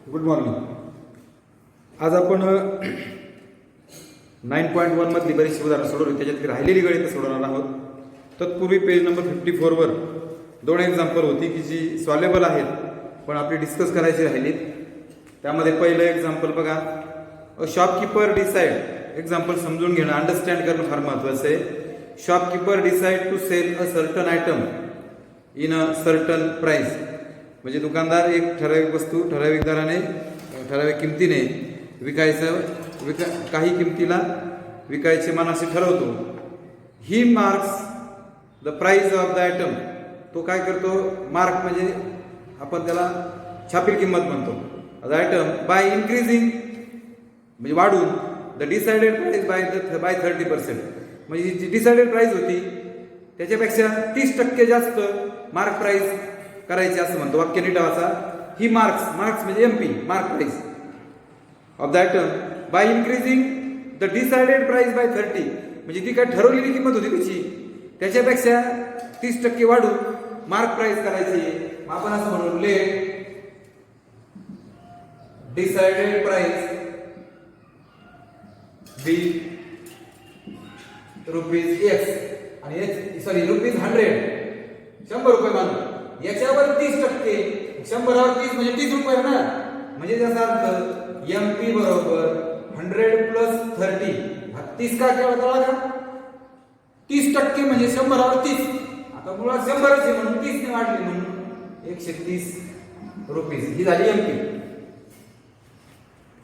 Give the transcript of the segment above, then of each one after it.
Good morning. आज आपण 9.1 मधली बरीचशी उदाहरणं सोडवली, त्याच्यातली राहिलेली गणितं सोडवणार आहोत. तत्पूर्वी पेज नंबर 54वर दोन एक्झाम्पल होती की जी सॉल्युबल आहेत पण आपली डिस्कस करायची राहिली. त्यामध्ये पहिलं एक्झाम्पल बघा, अ शॉपकीपर डिसाइड. एक्झाम्पल समजून घेणं, अंडरस्टँड करणं फार महत्त्वाचं आहे. Shopkeeper decide to sell a certain item in a certain price. म्हणजे दुकानदार एक ठराविक वस्तू ठराविक दराने ठराविक किमतीने काही किमतीला विकायचे मनाशी ठरवतो. He marks the price of the item. तो काय करतो, मार्क म्हणजे आपण त्याला छापील किंमत म्हणतो. द आयटम बाय इन्क्रीजिंग म्हणजे वाढून द डिसाइडेड प्राइस बाय 30%. म्हणजे जी डिसाइडेड प्राइस होती त्याच्यापेक्षा 30% जास्त मार्क प्राइस करायची असं म्हणतो. वाक्य नीट वाचा. ही मार्क्स म्हणजे MP mark price of the item by increasing the decided price by 30. म्हणजे ती काय ठरवलेली किंमत होती त्याची त्याच्यापेक्षा 30% वाढून मार्क प्राइस करायची. आपण असं म्हणू, लेट डिसाइडेड प्राइस बी ₹X आणि ₹100 ₹100 मानू. याच्यावर 30%, 100वर 30 म्हणजे ₹30 ना. म्हणजे त्याचा अर्थ एमपी बरोबर 100 + 30. 30 का केला का? 30% म्हणजे 100वर 30. आता मुळात 100च आहे म्हणून 30 ने वाढली म्हणून ₹130. ही झाली एमपी.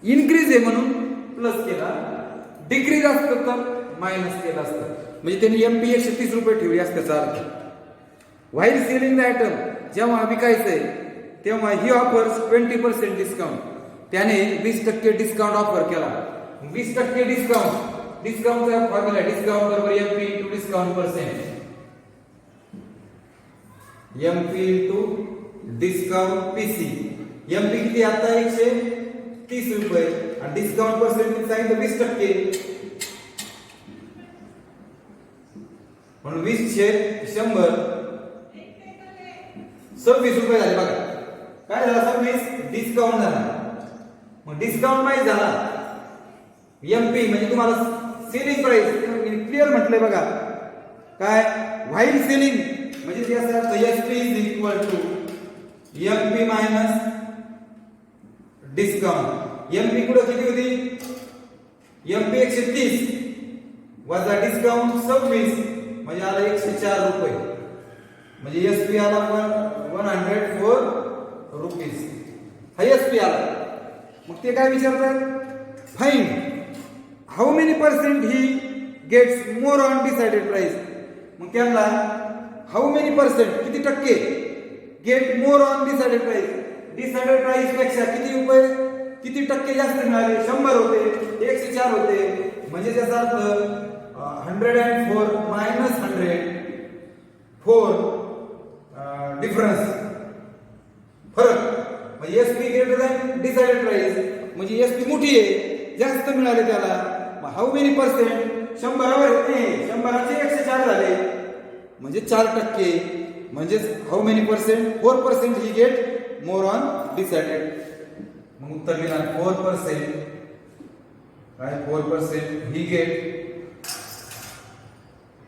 इन्क्रीज आहे म्हणून प्लस केला, डिक्रीज असतं तर मायनस केला असतं. म्हणजे त्यांनी एमपी ₹130 ठेवली असल्याचा अर्थ. व्हाईल सेलिंग द आयटम, जेव्हा विकायचंय तेव्हा ही ऑफर्स 20% डिस्काउंट. त्याने 20% डिस्काउंट ऑफर केला. 20% डिस्काउंटचा फॉर्म्युला डिस्काउंट बरोबर MP × discount percent. MP × discount PC. MP किती आता ₹130 आणि डिस्काउंट पर्सेंट सांगितलं 20%. म्हणून 20/100 ₹26 झाले. बघा काय झालं, 26 डिस्काउंट झाला. मग डिस्काउंट माहित झाला. एमपी म्हणजे तुम्हाला सेलिंग प्राइस क्लिअर म्हटलंय बघा. काय व्हाईल सेलिंग म्हणजे ते असं SP = MP minus discount. MP कुठं किती होती, एमपी ₹130 वजा डिस्काउंट 26 म्हणजे आला ₹104. म्हणजे एसपी आला ₹104. हा एसपी आला. मग ते काय विचारतात, find how many percent he gets more on decided price. मग त्यांना हाऊ मेनी पर्सेंट किती टक्के gate more on decided price. Decided price पेक्षा किती टक्के जास्त मिळाले. 100 होते, 104 होते. म्हणजे त्याचा अर्थ 104 मायनस 104 डिफरन्स फरक. म्हणजे SP greater than decided price म्हणजे एसपी मोठी आहे, जास्त मिळाले त्याला. हाऊ मेनी पर्सेंट 100वर येते, 100चे 104 झाले म्हणजे 4%. म्हणजे how many percent 4% he get more on decided. मग उत्तर लिहिणार 4%. काय 4% he get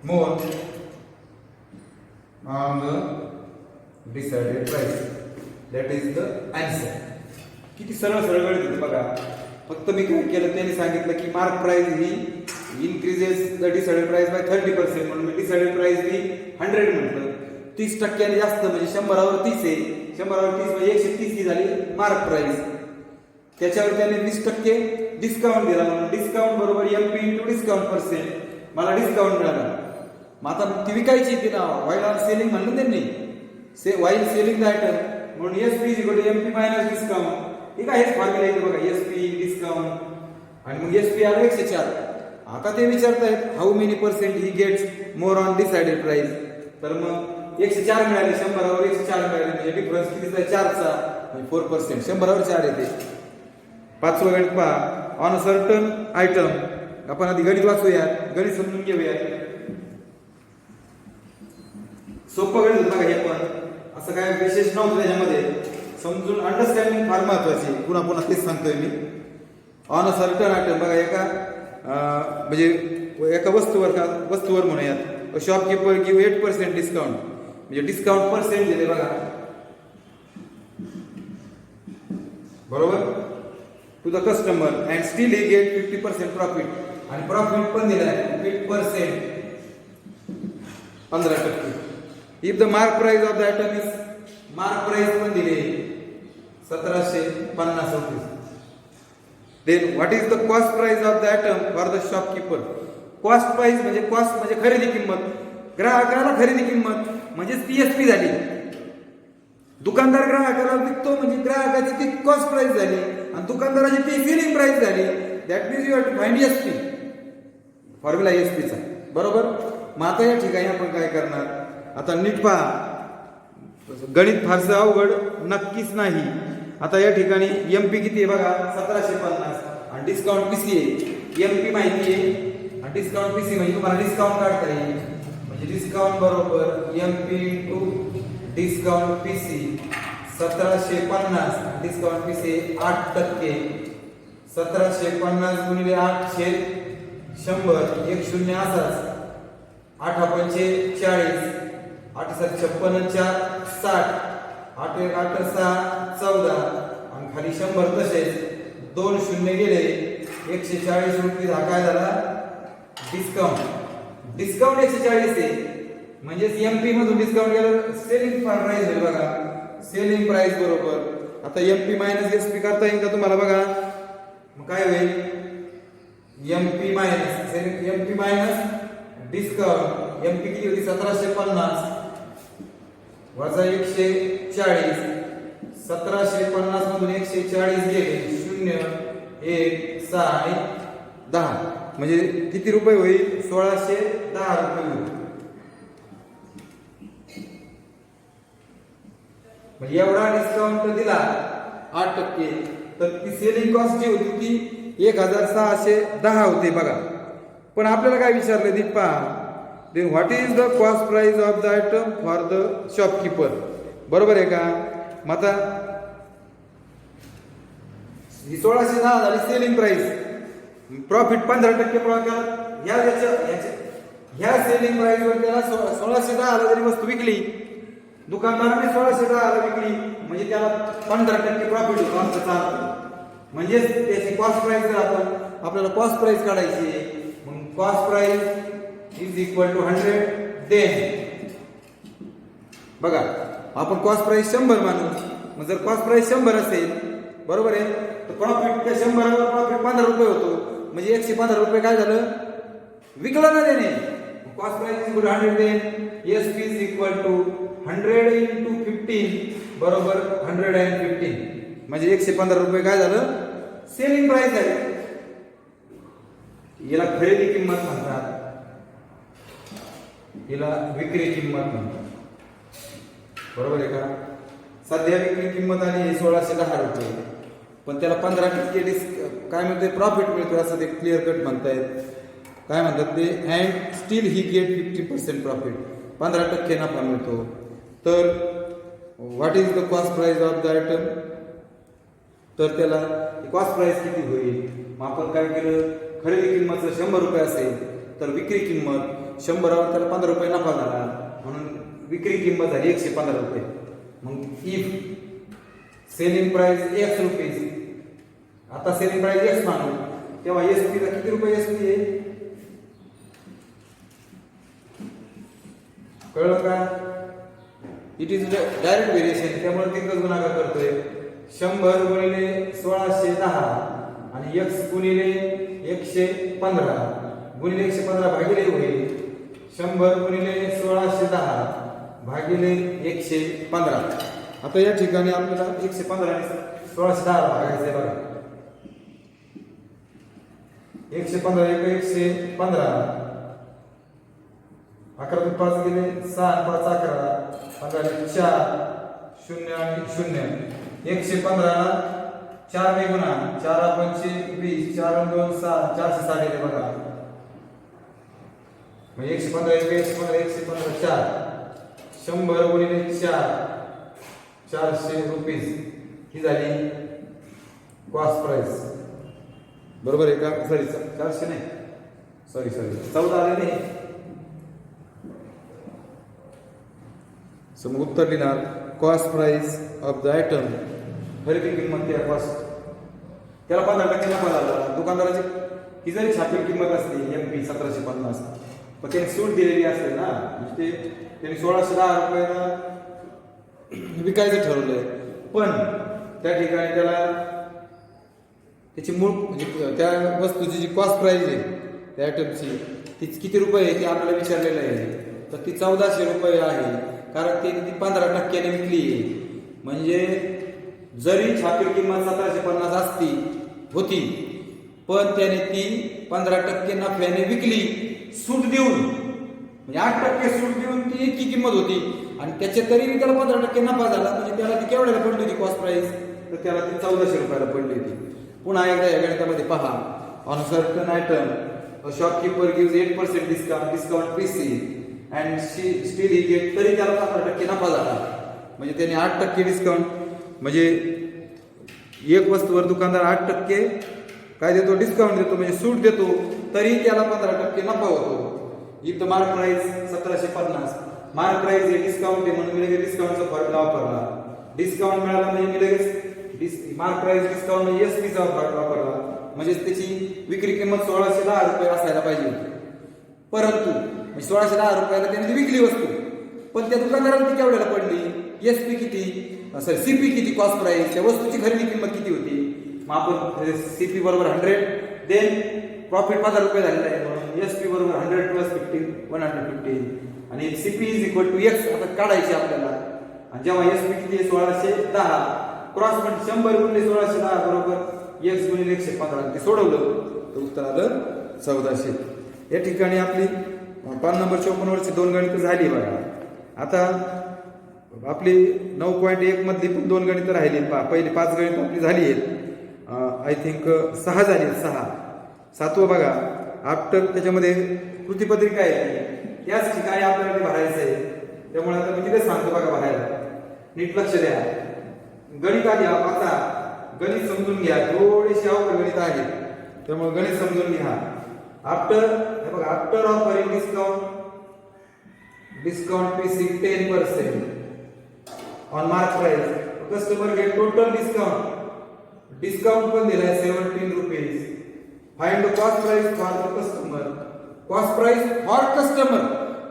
more on the decided price. That is the answer. किती सरळ गणित होतं बघा. फक्त मी काय केलं, त्यांनी सांगितलं की mark price he increases the decided price by 30%. म्हणून मी डिसाइडेड प्राइस मी 100 म्हटलं. 30% जास्त म्हणजे 100वर 30 आहे. 100वर 30 म्हणजे 130 ही झाली मार्क प्राइस. त्याच्यावर त्याने 20% डिस्काउंट दिला म्हणून डिस्काउंट बरोबर एमपी × डिस्काउंट पर्सेंट. मला डिस्काउंट मिळाला. मग आता ती विकायची ती ना, व्हाईल ऑन सेलिंग म्हणलं त्यांनी. व्हाईल सेलिंग द आयटम म्हणून एसपी = एमपी मायनस डिस्काउंट. ठीक आहे, हेच फॉर्म्युला येतो बघा, एसपी डिस्काउंट आणि मग एसपी आलं 104. आता ते विचारतायत how many percent he gets more on decided price. तर मग 104 मिळाले, 100वर 104 मिळाले म्हणजे डिफरन्स कितीचा आहे, 4चा म्हणजे 4%. 100वर 4 येते. 5वं गणित पहा. On a certain item. आपण आधी गणित वाचूया, गणित समजून घेऊया. सोपं गणित बघा हे पण. असं काय विशेष नव्हतं त्याच्यामध्ये. समजून अंडरस्टँडिंग फार महत्वाची आहे. पुन्हा पुन्हा तेच सांगतोय मी. ऑन अ सर्टन आयटम बघा म्हणजे एका वस्तूवर म्हणूयात शॉपकीपर गिव्ह 8% डिस्काउंट, म्हणजे डिस्काउंट पर्सेंट दिले बघा, बरोबर, to the customer and still he get 50% profit, आणि प्रॉफिट पण दिलाय 50%, 15%. If the mark price of the item is, mark price पण दिले 1750 रुपये. Then what is the cost price of the item for the shopkeeper. Cost price म्हणजे cost म्हणजे खरेदी किंमत, ग्राहकाला खरेदी किंमत म्हणजे PSP झाली. दुकानदार ग्राहकाला विकतो म्हणजे ग्राहकाची ती कॉस्ट प्राइस झाली, आणि दुकानदाराची ती सेलिंग प्राइस झाली. That means you have to find SP, formula SP चा, बरोबर. मग आता या ठिकाणी आपण काय करणार, आता नीट पहा, गणित फारसं अवघड नक्कीच नाही. आता या ठिकाणी MP किती आहे बघा 1750, आणि डिस्काउंट PC आहे. MP माहिती आहे आणि डिस्काउंट PC म्हणजे तुम्हाला डिस्काउंट काढता येईल, म्हणजे डिस्काउंट बरोबर MP to discount PC 1750, discount PC 8%. 1750 गुणिले 8/100, 1 असाच, 8×5 40, 8×7 = 60, 8×1 = 14, आणि खाली 100 तसेच 2 शून्य गेले, 140 रुपये. हा काय झाला डिस्काउंट. डिस्काउंट 140 आहे, म्हणजे MP मधून डिस्काउंट गेलं, सेलिंग प्राइस होईल बघा. सेलिंग प्राइस बरोबर, आता MP मायनस SP करता येईल का तुम्हाला बघा. मग काय होईल, MP मायनस डिस्काउंट. MP किती होती 1750 वजा 140, 1750 मधून 140 गेले, 0, 1, 6 आणि 10, म्हणजे किती रुपये होईल 1610 रुपये होईल. म्हणजे एवढा डिस्काउंट दिला 8%, तर ती सेलिंग कॉस्ट जी होती ती 1610 होते बघा. पण आपल्याला काय विचारलं Deepa, then what is the cost price of the item for the shopkeeper, बरोबर आहे का. मग आता ही 1610 झाली सेलिंग प्राइस, प्रॉफिट 15% प्रॉफिट. ह्या सेलिंग प्राइस वर त्याला 1610 ला जरी वस्तू विकली, दुकानदाराने 1610 ला विकली, म्हणजे त्याला 15% प्रॉफिट होतो आमचा. म्हणजे त्याची कॉस्ट प्राइस जर आपल्याला कॉस्ट प्राइस काढायची, मग cost price is equal to 100. Then बघा आपण कॉस्ट प्राइस 100 मानू. मग जर कॉस्ट प्राइस 100 असेल, बरोबर आहे, तर प्रॉफिट त्या 100 वर प्रॉफिट 15 रुपये होतो, म्हणजे 115 रुपये काय झालं विकलं ना त्याने. Cost price is equal to 100. Then SP is equal to 100 × 15 बरोबर 115, म्हणजे 115 रुपये काय झालं सेलिंग प्राइस आहे. याला खरेदी किंमत म्हणतात, याला विक्री किंमत म्हणतात, बरोबर आहे का. सध्या विक्री किंमत आली 1610 रुपये, पण त्याला 15% काय म्हणते प्रॉफिट मिळतो, असं ते क्लिअर कट म्हणतायत. काय म्हणतात ते, and still he get 50% profit, 15% नफा मिळतो. तर what is the cost price of the item, तर त्याला कॉस्ट प्राइस किती होईल. मग आपण काय केलं, खरेदी किंमत जर 100 रुपये असेल तर विक्री किंमत 100 वर त्याला 15 रुपये नफा झाला, म्हणून विक्री किंमत झाली 115 रुपये. मग if selling price X rupees, आता सेलिंग प्राइस X मानू, तेव्हा SP ला किती रुपये SP आहे कळलं का. इट इज डायरेक्ट व्हेरिएशन, त्यामुळे तिथं गुणाकार करतोय. 100 गुणिले 1610 आणि X गुणिले 115 गुणिले 115 भागिले होईल 100 गुणिले 1610 भागिले 115. आता या ठिकाणी आपल्याला 115 आणि 1610 भागायचं आहे बघा. 115 115 11 5 गेले 6 5 11 15 4 0 आणि 0. 115 4 ने गुणा 4 5 20 4 2 6 460 येते बघा. म्हणजे 115 115 4 100 गुणिले 4 400 रुपीज ही झाली कॉस्ट प्राइस, बरोबर आहे का? सॉरी 400 नाही, सॉरी 14 आले नाही. सो मग उत्तर लिहिणार cost price of the item, खरेदी किंमत त्या कॉस्ट, त्याला 15% नफा झाला. दुकानदाराची ही जरी छापील किंमत असते MP 1750, पण त्याने सूट दिलेली असते ना, म्हणजे त्यांनी 1610 रुपयाला विकायचं ठरवलंय. पण त्या ठिकाणी त्याला त्याची मूळ म्हणजे त्या वस्तूची जी कॉस्ट प्राइस आहे त्या आयटमची ती किती रुपये आहे ते आपल्याला विचारलेलं आहे. तर ती 1400 रुपये आहे, कारण ती 15% विकली आहे. म्हणजे जरी छापील किंमत 1750 असती होती, पण त्याने ती 15% नफ्याने विकली सूट देऊन, म्हणजे 8% सूट देऊन ती इतकी किंमत होती आणि त्याच्या तरी त्याला 15% नफा झाला. म्हणजे त्याला ती केवढ्याला पडली होती कॉस्ट प्राइस? तर त्याला ती 1400 रुपयाला पडली होती. पुन्हा एकदा या गणितामध्ये पहा, on certain item shopkeeper gives 8% discount PC and still he get, तरी त्याला 15% नफा झाला. म्हणजे त्याने 8% डिस्काउंट, म्हणजे एक वस्तूवर दुकानदार 8% काय देतो? डिस्काउंट देतो, म्हणजे सूट देतो, तरी त्याला 15% नफा होतो. If the mark price 1750, mark price हे डिस्काउंट आहे म्हणून मी लगेच डिस्काउंटचा फॉर्म्युला वापरला. डिस्काउंट मिळाला म्हणजे मी लगेच मार्क प्राइस डिस्काउंट म्हणजे SP चा फॉर्म्युला वापरला. म्हणजे त्याची विक्री किंमत 1610 रुपये असायला पाहिजे होती. परंतु 1610 रुपयाला त्याने ती विकली वस्तू, पण त्या दुकानदाराला ती केवढ्याला पडली? SP किती, सॉरी CP किती कॉस्ट प्राइस, त्या वस्तूची खरेदी किंमत किती होती? मग आपण CP बरोबर 100, देन प्रॉफिट 1000 रुपये झालेला आहे, म्हणून SP बरोबर 100 + 15 115 आणि CP = X आता काढायची आपल्याला. आणि जेव्हा SP किती आहे? 1610, क्रॉस म्हणजे 100 गुणिले 1610 बरोबर X गुणिले 115, ते सोडवलं तर उत्तर आलं 1400. या ठिकाणी आपली पान नंबर 54 वरची 2 गणितं झाली बघा. आता आपली 9.1 मधली पण 2 गणितं राहिली. पहिली 5 गणितं आपली झाली आहेत. आय थिंक 6 झाली, 6. 7वं बघा, आफ्टर त्याच्यामध्ये कृतीपत्रिका आहे, याच ठिकाणी आपल्याला ते भरायचं आहे. त्यामुळे आता मी तिथे सांगतो बघा भरायला, नीट लक्ष द्या. गणित आधी आता गणित समजून घ्या, थोडेसे अवघड गणित आहेत, त्यामुळे गणित समजून घ्या. आफ्टर हे बघा, after offering discount PC 10% on mark price, customer get total discount पण दिलाय 17 rupees. Find the cost price for the customer. Cost price for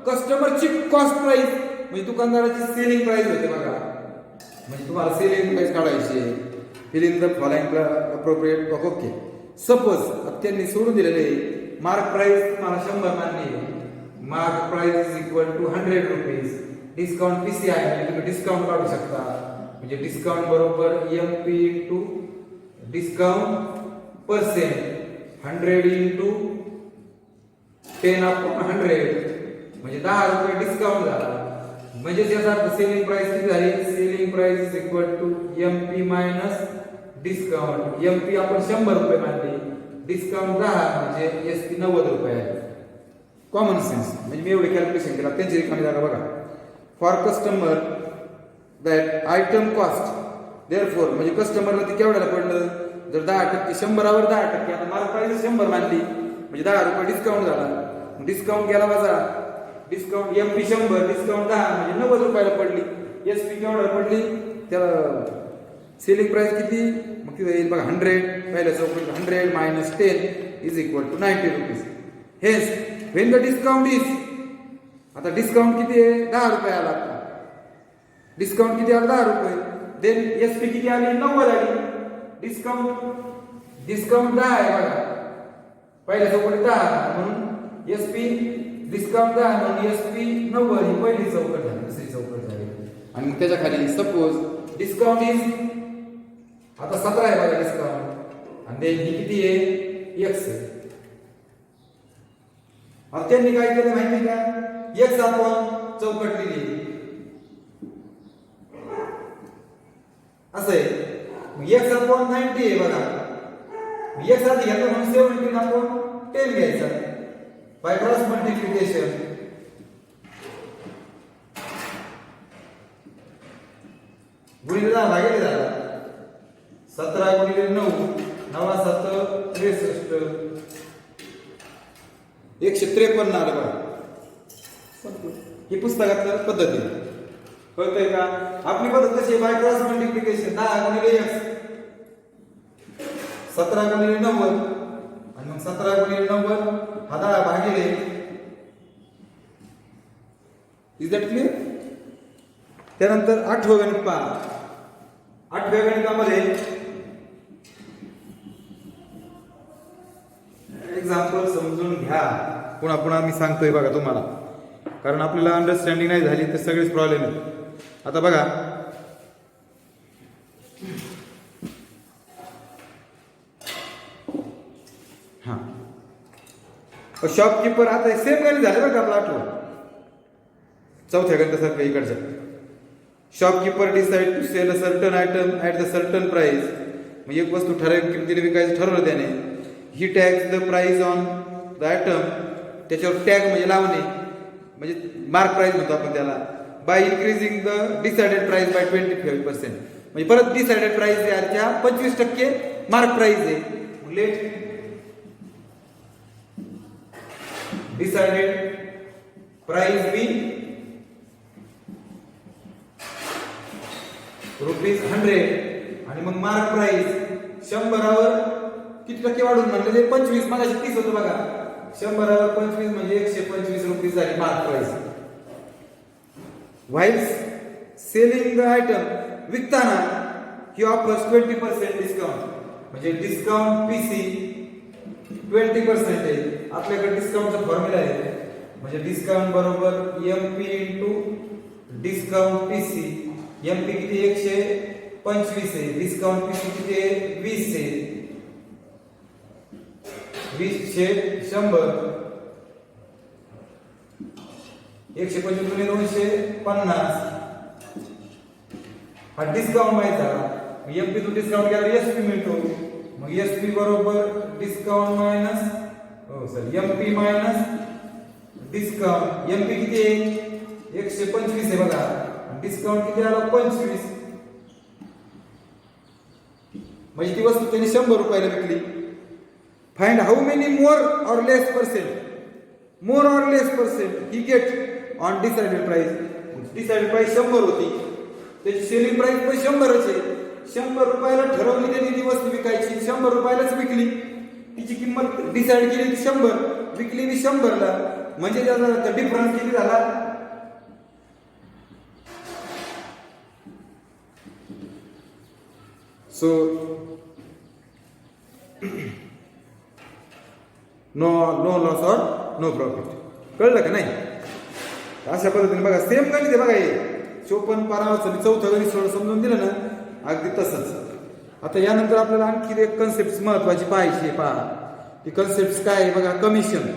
कस्टमरची कॉस्ट प्राइस म्हणजे दुकानदाराची सेलिंग प्राइस होते बघा. म्हणजे तुम्हाला सेलिंग प्राइस काढायची आहे. Fill in the following appropriate box. Okay, suppose त्यांनी सोडून दिलेले मार्क प्राइस तुम्हाला 100 मान्य आहे. Mark price = 100 rupees. Discount PC आहे, म्हणजे तुम्ही डिस्काउंट काढू शकता. म्हणजे डिस्काउंट बरोबर MP * डिस्काउंट %, 100 * 10/100 म्हणजे 10 रुपये डिस्काउंट झाला. म्हणजे त्याचा सेलिंग प्राइस किती झाली? Selling price = MP - discount. MP आपण 100 रुपये मानले, डिस्काउंट 10 म्हणजे SP 90 रुपये आहे. कॉमन सेन्स, म्हणजे मी एवढे कॅल्क्युलेशन केला. त्यांची रिकामी जागा बघा. For customer that item cost, therefore म्हणजे कस्टमरला ती केवढ्याला पडलं? जर 10% 100वर 10%, आता मार्क प्राइस 100 मानली म्हणजे 10 रुपये डिस्काउंट झाला. डिस्काउंट गेला वजा, डिस्काउंट MP 100 डिस्काउंट 10 म्हणजे 90 रुपयाला पडली. SP केवढ्याला पडली? त्याला सेलिंग प्राइस किती? मग किती येईल बघा, 100 पहिल्या चौकटीत 100 - 10 = 90 रुपीज. हेच व्हेन द डिस्काउंट इज, आता डिस्काउंट किती आहे? 10 रुपये आला. डिस्काउंट किती आला? 10 रुपये. देन SP किती आली? 90 आली. डिस्काउंट 10 आहे बघा, पहिल्या चौकटीत 10 म्हणून SP डिस्काउंट 10 म्हणून SP 90 ही पहिली चौकट झाली, दुसरी चौकट झाली. आणि त्याच्या खाली सपोज डिस्काउंट इज आता 17 आहे बघा डिस्काउंट, आणि देन ही किती आहे? X. आता त्यांनी काय केलं माहिती का? X आपण चौकट लिहिली असं आहे. X आपण 90 आहे बघा. X आधी घेतो म्हणून 17 आपण 10 घ्यायचा बाय क्रॉस मल्टिप्लिकेशन. गुणिले 10 भागिले झाला 9 9 7 63 153 आलं बघा. ही पुस्तकातल्या पद्धती कळतंय का? आपली पद्धत कशी बाय क्रॉस मल्टिप्लिकेशन 10 गुणिले x 17 गुणिले 90 आणि मग 17 गुणिले 90 हा 10 भागिले. Is that clear? त्यानंतर 8वं गणित पहा. 8व्या गणितामध्ये एक्झाम्पल समजून घ्या. पुन्हा पुन्हा मी सांगतोय बघा तुम्हाला, कारण आपल्याला अंडरस्टँडिंग नाही झाली तर सगळेच प्रॉब्लेम आहेत. आता बघा हा शॉपकीपर. आता सेम गणित झाले बघा आपलं. आठवण चौथ्या गणितासारखं इकडच्या. Shopkeeper decide to sell a certain item at the certain price. म्हणजे एक वस्तू ठराविक किमतीने विकायचं ठरवलं त्याने. He takes the price on the item. त्याच्यावर टॅग म्हणजे लावणे, म्हणजे मार्क प्राइस म्हणतो आपण त्याला. By increasing the decided price by 25%. म्हणजे परत डिसाइडेड प्राइस याच्या 25% मार्क प्राइस आहे. लेट डिसाइडेड प्राइस बी ₹100 आणि मग मार्क प्राइस 100वर किती टक्के वाढून म्हणलं ते 25. मगाशी 30 होतं बघा. 100वर 25 म्हणजे ₹125 झाली mark price. While selling the item, विकताना ही ऑफर्स 20% डिस्काउंट. म्हणजे डिस्काउंट पीसी 20% आहे. आपल्याकडे डिस्काउंटचा फॉर्म्युला आहे. म्हणजे डिस्काउंट बरोबर MP into discount PC. MP किती 125 आहे. डिस्काउंट पीसी किती आहे 20 आहे. 20/100 125 गुणिले 250. हा डिस्काउंट माहित झाला. एमपी तो डिस्काउंट केला एसपी मिळतो. मग एसपी बरोबर discount minus MP minus discount. MP किती आहे 125 आहे बघा. डिस्काउंट किती आला 25. म्हणजे ती वस्तू त्यांनी 100 रुपयाला विकली. Find how many more or less percent. More or less percent he get on decided price. Decided price 100 होती. त्याची सेलिंग प्राइस पण 100च आहे. 100 रुपयाला ठरवली त्यांनी ती वस्तू विकायची. 100 रुपयालाच विकली. तिची किंमत डिसाइड केली ती 100, विकली ती 100ला. म्हणजे त्याचा डिफरन्स किती झाला? सो नो लॉस और नो प्रॉफिट. कळलं का नाही? अशा पद्धतीने बघा सेम गणित आहे बघा. हे 54 पारावाचं 4थं गणित समजून दिलं ना अगदी तसंच. आता यानंतर आपल्याला आणखी एक कन्सेप्ट महत्वाची पाहायची. पहा ती कन्सेप्ट काय आहे बघा. कमिशन.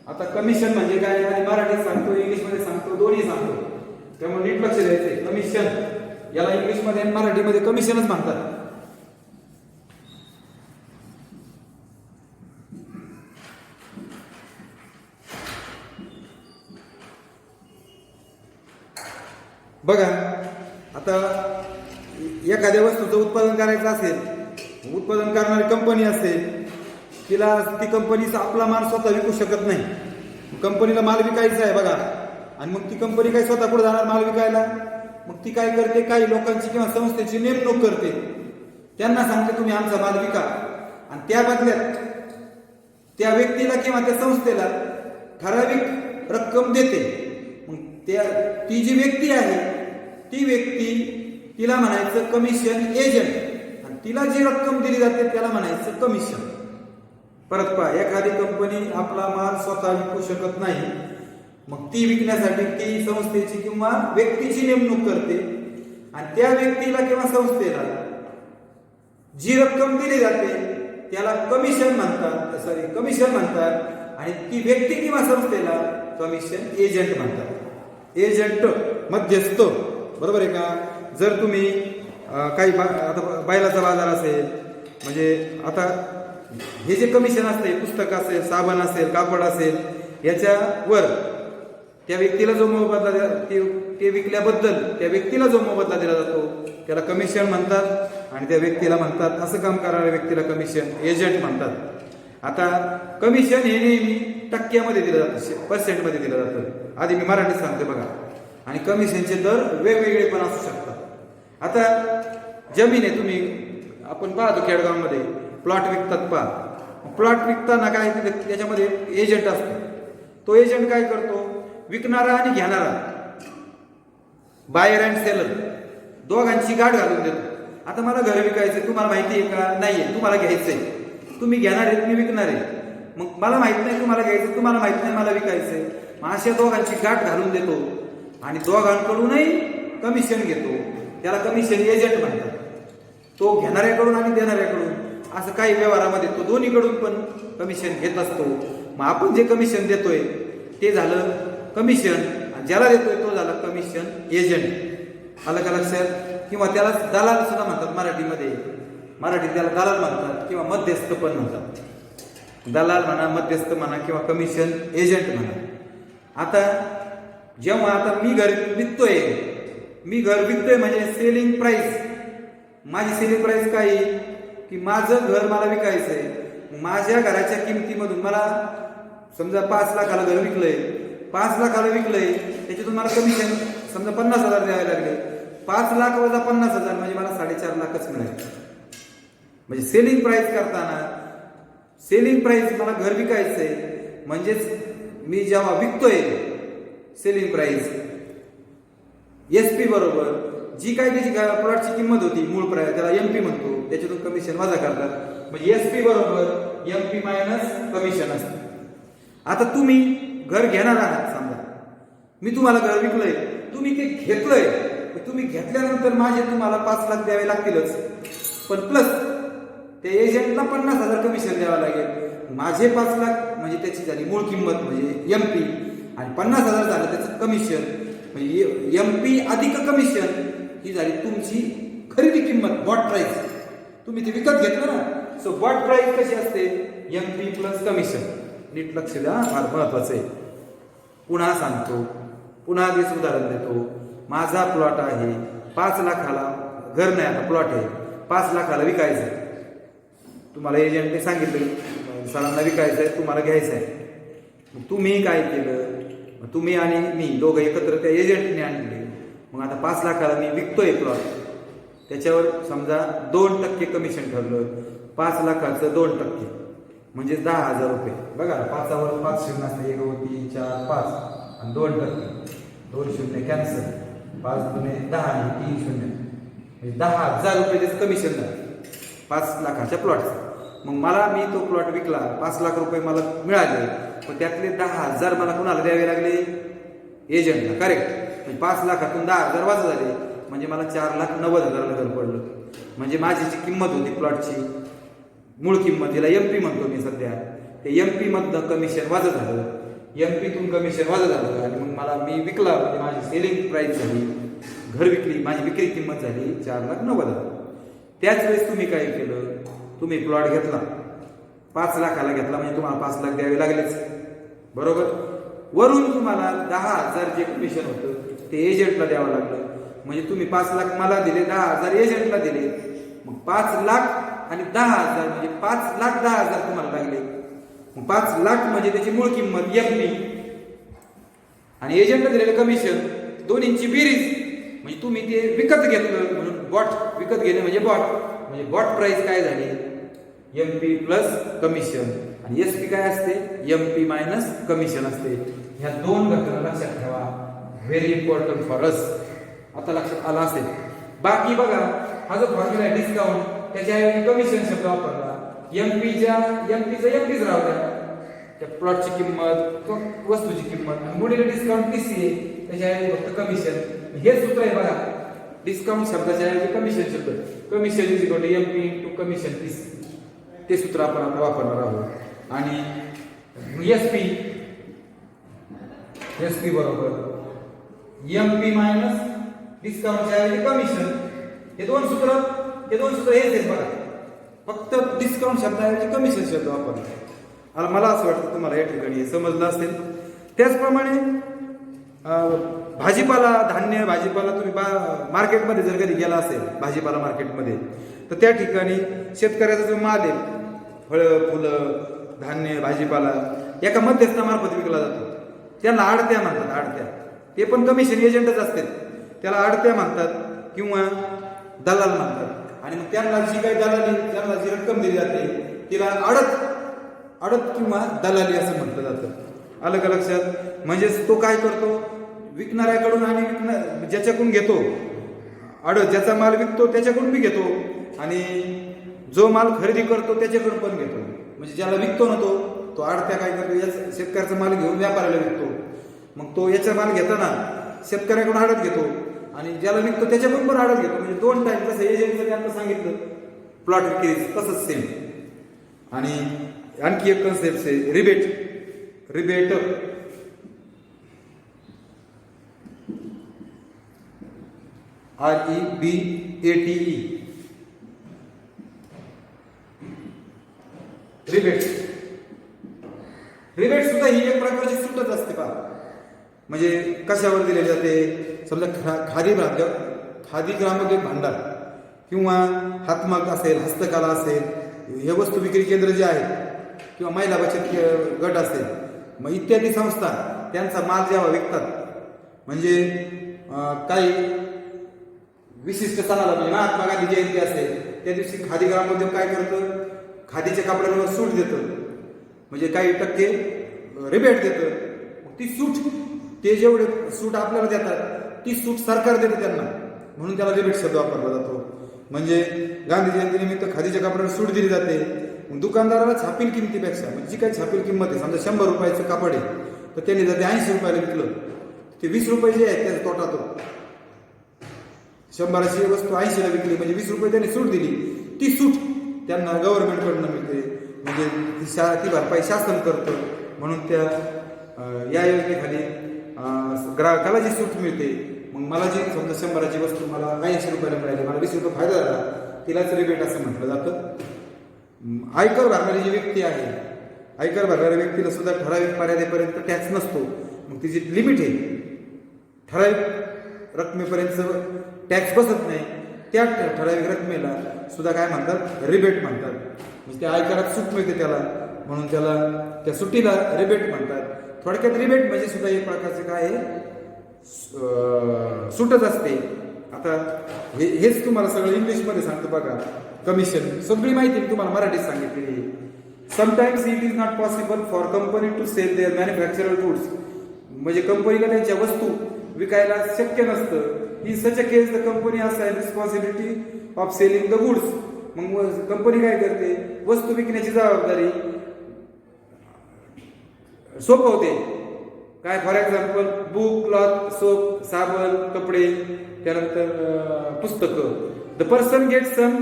आता कमिशन म्हणजे काय? आणि मराठीत सांगतो इंग्लिशमध्ये सांगतो दोन्ही सांगतो, त्यामुळे नीट लक्ष द्यायचंय. कमिशन याला इंग्लिशमध्ये आणि मराठीमध्ये कमिशनच म्हणतात. बघा आता एखाद्या वस्तूचं उत्पादन करायचं असेल, उत्पादन करणारी कंपनी असेल, तिला ती कंपनी आपला माल स्वतः विकू शकत नाही. कंपनीला माल विकायचा आहे बघा, आणि मग ती कंपनी काय स्वतः कुठे जाणार माल विकायला? मग ती काय करते, काही लोकांची किंवा संस्थेची नेमणूक करते. त्यांना सांगते तुम्ही आमचा माल विका, आणि त्या बदल्यात त्या व्यक्तीला किंवा त्या संस्थेला ठराविक रक्कम देते. मग ती जी व्यक्ती आहे ती व्यक्ती तिला म्हणायचं कमिशन एजंट, आणि तिला जी रक्कम दिली जाते त्याला म्हणायचं कमिशन. परत पहा, एखादी कंपनी आपला माल स्वतः विकू शकत नाही, मग ती विकण्यासाठी ती संस्थेची किंवा व्यक्तीची नेमणूक करते, आणि त्या व्यक्तीला किंवा संस्थेला जी रक्कम दिली जाते त्याला कमिशन म्हणतात, कमिशन म्हणतात, आणि ती व्यक्ती किंवा संस्थेला कमिशन एजंट म्हणतात. एजंट मध्यस्थ, बरोबर आहे का? जर तुम्ही काही आता बैलाचा बाजार असेल, म्हणजे आता हे जे कमिशन असते, पुस्तक असेल, साबण असेल, कापड असेल, याच्यावर त्या व्यक्तीला जो मोबदला ते विकल्याबद्दल त्या व्यक्तीला जो मोबदला दिला जातो त्याला कमिशन म्हणतात. आणि त्या व्यक्तीला म्हणतात, असं काम करणाऱ्या व्यक्तीला कमिशन एजंट म्हणतात. आता कमिशन हे नेहमी टक्क्यामध्ये दिलं जातं, पर्सेंटमध्ये दिलं जातं. आधी मी मराठीत सांगते बघा. आणि कमिशनचे दर वेगवेगळे पण असू शकतात. आता जमीन आहे, तुम्ही आपण पाहतो खेडगावमध्ये प्लॉट विकतात पहा. प्लॉट विकताना काय त्याच्यामध्ये एजंट असतो. तो एजंट काय करतो, विकणारा आणि घेणारा, बायर अँड सेलर दोघांची गाठ घालून देतो. आता मला घर विकायचंय, तुम्हाला माहिती आहे का? नाहीये. तुम्हाला घ्यायचंय, तुम्ही घेणार आहेत, मी विकणार आहे. मग मला माहित नाही तुम्हाला घ्यायचं, तुम्हाला माहित नाही मला विकायचंय. मग अशा दोघांची गाठ घालून देतो आणि दोघांकडूनही कमिशन घेतो. त्याला कमिशन एजंट म्हणतात. तो घेणाऱ्याकडून आणि देणाऱ्याकडून असं काही व्यवहारामध्ये तो दोन्हीकडून पण कमिशन घेत असतो. मग आपण जे कमिशन देतोय ते झालं कमिशन, आणि ज्याला देतोय तो झाला कमिशन एजंट. अलग अलग लक्षात. किंवा त्याला दलाल सुद्धा म्हणतात मराठीमध्ये. मराठीत त्याला दलाल म्हणतात किंवा मध्यस्थ पण म्हणतात. दलाल म्हणा, मध्यस्थ म्हणा किंवा कमिशन एजंट म्हणा. आता जेव्हा आता मी घर विकतोय म्हणजे सेलिंग प्राइस, माझी सेलिंग प्राइस काय आहे की माझं घर मला विकायचंय. माझ्या घराच्या किमतीमधून मला समजा 5 लाखाला घर विकलंय, 5 लाखाला विकलंय, त्याच्यातून मला कमिशन समजा 50,000 द्यावे लागले. 5 लाख वजा 50,000 म्हणजे मला 4.5 लाखच मिळाले. म्हणजे सेलिंग प्राइस करताना, सेलिंग प्राइस मला घर विकायचंय म्हणजेच मी जेव्हा विकतोय सेलिंग प्राइस एसपी बरोबर जी काय त्याची प्लॉटची किंमत होती मूळ प्राइस, त्याला एमपी म्हणतो, त्याच्यातून कमिशन वजा करतात. म्हणजे एसपी बरोबर एमपी मायनस कमिशन असतं. आता तुम्ही घर घेणार आहात, समजा मी तुम्हाला घर विकलंय, तुम्ही ते घेतलंय, तुम्ही घेतल्यानंतर माझे तुम्हाला 5 लाख द्यावे लागतीलच, पण प्लस त्या एजंटला 50,000 कमिशन द्यावं लागेल. माझे 5 लाख म्हणजे त्याची झाली मूळ किंमत म्हणजे एमपी, आणि 50,000 झालं त्याचं कमिशन, म्हणजे एमपी अधिक कमिशन ही झाली तुमची खरेदी किंमत, बॉट प्राइस. तुम्ही ते विकत घेतलं ना, सो बॉट प्राइस कशी असते, एमपी प्लस कमिशन. नीट लक्ष द्या, फार महत्वाचं आहे. पुन्हा सांगतो, पुन्हा तेच उदाहरण देतो. माझा प्लॉट आहे 5 लाखाला, घर नाही आता प्लॉट आहे, 5 लाखाला विकायचं आहे. तुम्हाला एजंटने सांगितलं सरांना विकायचं आहे, तुम्हाला घ्यायचं आहे. मग तुम्ही काय केलं, तुम्ही आणि मी दोघं एकत्र त्या एजंटने आणले. मग आता 5 लाखाला मी विकतोय प्लॉट, त्याच्यावर समजा 2% कमिशन ठरलं. 5 लाखाचं 2% म्हणजे 10,000 रुपये. बघा 5वर 5 शून्य असते, 1 3 4 5 आणि 2%, 2 शून्य कॅन्सल, 5 दुने 10 आणि 3 शून्य म्हणजे 10,000 रुपये त्याचं कमिशन झालं 5 लाखाच्या प्लॉटचं. मग मी तो प्लॉट विकला, 5 लाख रुपये मला मिळाले, पण त्यातले 10,000 मला कोणाला द्यावे लागले, एजंटला. करेक्ट. 5 लाखातून 10,000 वजा झाले म्हणजे मला 4,90,000 घर पडलं. म्हणजे माझी जी किंमत होती प्लॉटची मूळ किंमत, तिला एमपी म्हणतो मी सध्या, ते एमपी मधनं कमिशन वजा झालं, एमपीतून कमिशन वजा झालं, आणि मग मी विकला म्हणजे माझी सेलिंग प्राइस झाली, घर विकली, माझी विक्री किंमत झाली 4,90,000. त्याच वेळेस तुम्ही काय केलं, तुम्ही प्लॉट घेतला 5 लाखाला घेतला म्हणजे तुम्हाला 5 लाख द्यावे लागलेच, बरोबर. वरून तुम्हाला 10,000 जे कमिशन होतं ते एजंटला द्यावं लागलं. म्हणजे तुम्ही 5 लाख मला दिले, 10,000 एजंटला दिले. मग 5 लाख आणि 10,000 म्हणजे 5,10,000 तुम्हाला लागले. मग 5 लाख म्हणजे त्याची मूळ किंमत एमपी आणि एजंटला दिलेलं कमिशन, दोन्हींची बेरीज म्हणजे तुम्ही ते विकत घेतलं म्हणून बॉट, विकत घेणे म्हणजे बॉट प्राइस काय झाली, एमपी प्लस कमिशन. आणि एसपी काय असते, एमपी मायनस कमिशन असते. ह्या 2 घटना लक्षात ठेवा, व्हेरी इम्पॉर्टंट फॉर अस. आता लक्षात आला असेल. बाकी बघा, हा जो फॉर्म्युला आहे डिस्काउंट, त्याच्याऐवजी कमिशन शब्द वापरला. एमपीचं एमपीच राहू द्या, त्या प्लॉटची किंमत किंवा वस्तूची किंमत, आणि गुणिले डिस्काउंट टीसी आहे, त्याच्याऐवजी फक्त कमिशन. हे सूत्र आहे बघा, डिस्काउंट शब्दाच्या ऐवजी कमिशन शब्द, commission is equal to MP to commission TC. ते सूत्र आपण आता वापरणार आहोत. आणि एसपी बरोबर एमपी मायनस डिस्काउंटच्या ऐवजी कमिशन. हे दोन सूत्र हेच आहेत बघा, फक्त डिस्काउंट शब्दाऐवजी कमिशन शब्द वापरला. मला असं वाटतं तुम्हाला या ठिकाणी हे समजलं असेल. त्याचप्रमाणे भाजीपाला, धान्य, भाजीपाला तुम्ही मार्केटमध्ये जर कधी गेला असेल, भाजीपाला मार्केटमध्ये, तर त्या ठिकाणी शेतकऱ्याचा जो माल आहे, फळं फुलं धान्य भाजीपाला एका मध्यस्थामार्फत विकला जातो. त्यांना आडत्या म्हणतात. आडत्या ते पण कमिशन एजंटच असतात, त्याला आडत्या म्हणतात किंवा दलाल म्हणतात. आणि मग त्यांना जी काही दलाली, त्यांना जी रक्कम दिली जाते तिला आडत किंवा दलाली असं म्हटलं जातं. आलं का लक्षात? म्हणजेच तो काय करतो, विकणाऱ्याकडून आणि ज्याच्याकडून घेतो, ज्याचा माल विकतो त्याच्याकडून बी घेतो आणि जो माल खरेदी करतो त्याच्याकडून पण घेतो. म्हणजे ज्याला विकतो ना तो आडत्या काय करतो, या शेतकऱ्याचा माल घेऊन व्यापाऱ्याला विकतो. मग तो याचा माल घेताना शेतकऱ्याकडून आडत घेतो आणि ज्याला विकतो त्याच्याकडून पण आडत घेतो. म्हणजे दोन टाईम, जसं एजंटचं त्यांना सांगितलं प्लॉट विक्री, तसंच सेम. आणि आणखी एक कन्सेप्ट आहे रिबेट. REBATE रिबेट सुद्धा ही एक प्रकारची सूटच असते पहा. म्हणजे कशावर दिले जाते, समजा खादी ग्रामोद्योग भांडार किंवा हातमाग असेल, हस्तकला असेल, हे वस्तू विक्री केंद्र जे आहेत किंवा महिला बचत गट असेल, मग इत्यादी संस्था त्यांचा माल जेव्हा विकतात, म्हणजे काही विशिष्ट सणाला, म्हणजे महात्मा गांधी जयंती असेल त्या दिवशी खादी ग्रामोद्योग काय करतं, खादीच्या कपड्यांवर सूट देतं, म्हणजे काही टक्के रिबेट देतं. मग ती सूट, ते जेवढे सूट आपल्याला देतात ती सूट सरकार देतं त्यांना, म्हणून त्याला रिबेट शब्द वापरला जातो. म्हणजे गांधी जयंतीनिमित्त खादीच्या कपड्यांवर सूट दिली जाते. दुकानदाराला छापील किमतीपेक्षा, म्हणजे जी काही छापील किंमत आहे, समजा 100 रुपयाचं कापड आहे तर त्यांनी जर ते 80 रुपयाला विकलं, ते 20 रुपये जे आहेत त्याचा तोटा तो. 100ची वस्तू 80ला विकली म्हणजे 20 रुपये त्यांनी सूट दिली. ती सूट त्यांना गव्हर्नमेंटकडनं मिळते, म्हणजे ती भरपाई शासन करतं. म्हणून त्या या योजनेखाली ग्राहकाला जी सूट मिळते, मग मला जी समजा 100ची वस्तू मला 80 रुपयाला मिळाली, मला 20 रुपये फायदा झाला, तिलाच रिबेट असं म्हटलं जातं. आयकर भरणारी जी व्यक्ती आहे, आयकर भरणाऱ्या व्यक्तीला सुद्धा ठराविक मर्यादेपर्यंत टॅक्स नसतो. मग तिची लिमिट आहे, ठराविक रकमेपर्यंत टॅक्स बसत नाही, त्या ठराविक रकमेला सुद्धा काय म्हणतात, रिबेट म्हणतात. म्हणजे त्या आयकरात सूट मिळते त्याला, म्हणून त्याला त्या सुट्टीला रिबेट म्हणतात. थोडक्यात रिबेट म्हणजे सुद्धा एक प्रकारचे काय आहे, सूटच असते. आता हेच तुम्हाला सगळं इंग्लिशमध्ये सांगतो बघा. कमिशन सगळी माहिती तुम्हाला मराठीत सांगितलेली. Sometimes it is not possible for company to sell their manufactured goods. म्हणजे कंपनीला त्यांच्या वस्तू विकायला शक्य नसतं. In such a case the company has responsibility of selling the goods. मग कंपनी काय करते, वस्तू विकण्याची जबाबदारी सोपवते. काय, for example book, cloth, soap, साबण, कपडे, त्यानंतर पुस्तकं. The person get some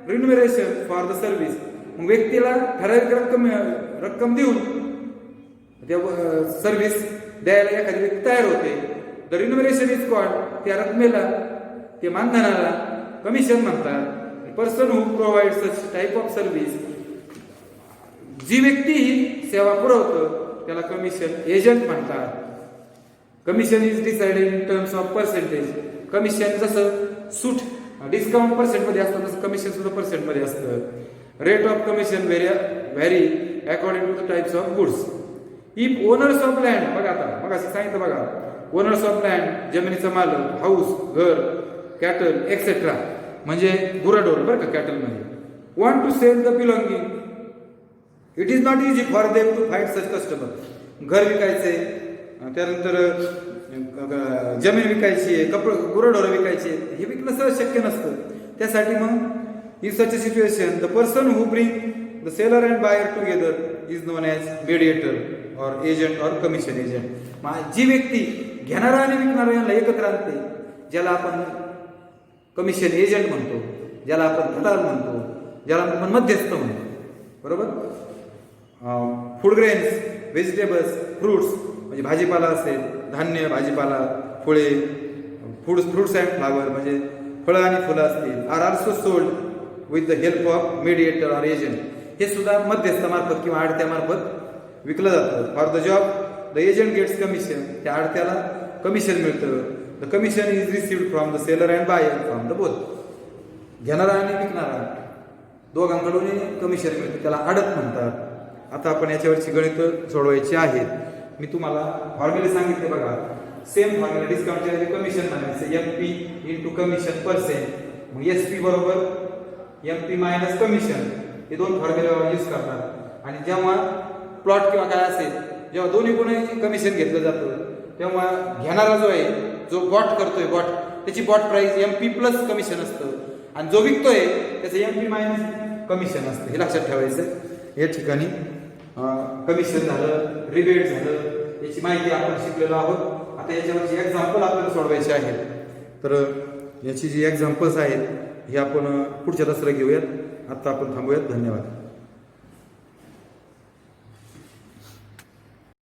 remuneration for the service. मग व्यक्तीला ठराविक रक्कम देऊन त्या सर्व्हिस द्यायला एखादी व्यक्ती तयार होते. द रिन्युमरेशन इज कॉल्ड, त्या रकमेला, ते मानधनाला कमिशन म्हणतात. Person who provide such type of service, जी व्यक्ती ही सेवा पुरवतं त्याला कमिशन एजंट म्हणतात. Commission is decided in terms of percentage. Commission जसं सूट डिस्काउंट पर्सेंटमध्ये असतं तसं कमिशन सुद्धा पर्सेंटमध्ये असतं. Rate of commission vary according to the types of goods. If owners of land, बघा आता मग असं सांगितलं बघा, ओनर्स ऑफ लँड, जमिनीचा मालक, हाऊस, घर, कॅटल एक्सेट्रा, म्हणजे गुराढोर बरं का कॅटल मध्ये, want to sell the belonging, it is not easy for them to find such customer. घर विकायचे, त्यानंतर जमीन विकायची आहे, गुराढोरं विकायची, हे विकणं सहज शक्य नसतं. त्यासाठी मग in such a situation the person who bring the seller and buyer together is known as mediator or agent or commission agent. जी व्यक्ती घेणारा आणि विकणारा यांना एकत्र आणते, ज्याला आपण कमिशन एजंट म्हणतो, ज्याला आपण दलाल म्हणतो, ज्याला आपण मध्यस्थ म्हणतो. बरोबर. फूड ग्रेन्स, व्हेजिटेबल्स, फ्रुट्स, म्हणजे भाजीपाला असेल, धान्य, भाजीपाला, फळे, फ्रुट्स अँड फ्लावर, म्हणजे फळं आणि फुलं असतील, are also sold with the help of mediator or agent. हे सुद्धा मध्यस्थामार्फत किंवा आडत्यामार्फत विकलं जातं. For the job the agent gets commission, त्या आडत्याला कमिशन मिळतं. The commission is received from the seller and buyer from the both. घेणारा आणि विकणारा दोघांकडून कमिशन मिळते, त्याला आडत म्हणतात. आता आपण याच्यावरची गणित सोडवायची आहेत. मी तुम्हाला फॉर्म्युले सांगितले बघा. सेम फॉर्म्युला डिस्काउंटच्या ऐवजी कमिशन म्हणायचं, एमपी इंटू कमिशन पर्सेंट. मग एसपी बरोबर एमपी मायनस कमिशन, हे दोन फॉर्म्युले यूज करतात. आणि जेव्हा प्लॉट किंवा काय असेल, जेव्हा दोन्ही गुण कमिशन घेतलं जातं, तेव्हा घेणारा जो आहे, जो बॉट करतोय बॉट, त्याची bought price MP plus commission असतं, आणि जो विकतोय त्याचं एमपी मायनस कमिशन असतं. हे लक्षात ठेवायचं. या ठिकाणी कमिशन झालं, रिबेट झालं, याची माहिती आपण शिकलेलो आहोत. आता याच्यावरची एक्झाम्पल आपल्याला सोडवायचे आहेत. तर याची जी एक्झाम्पल्स आहेत हे आपण पुढच्या दसऱ्या घेऊयात. आता आपण थांबूयात. धन्यवाद.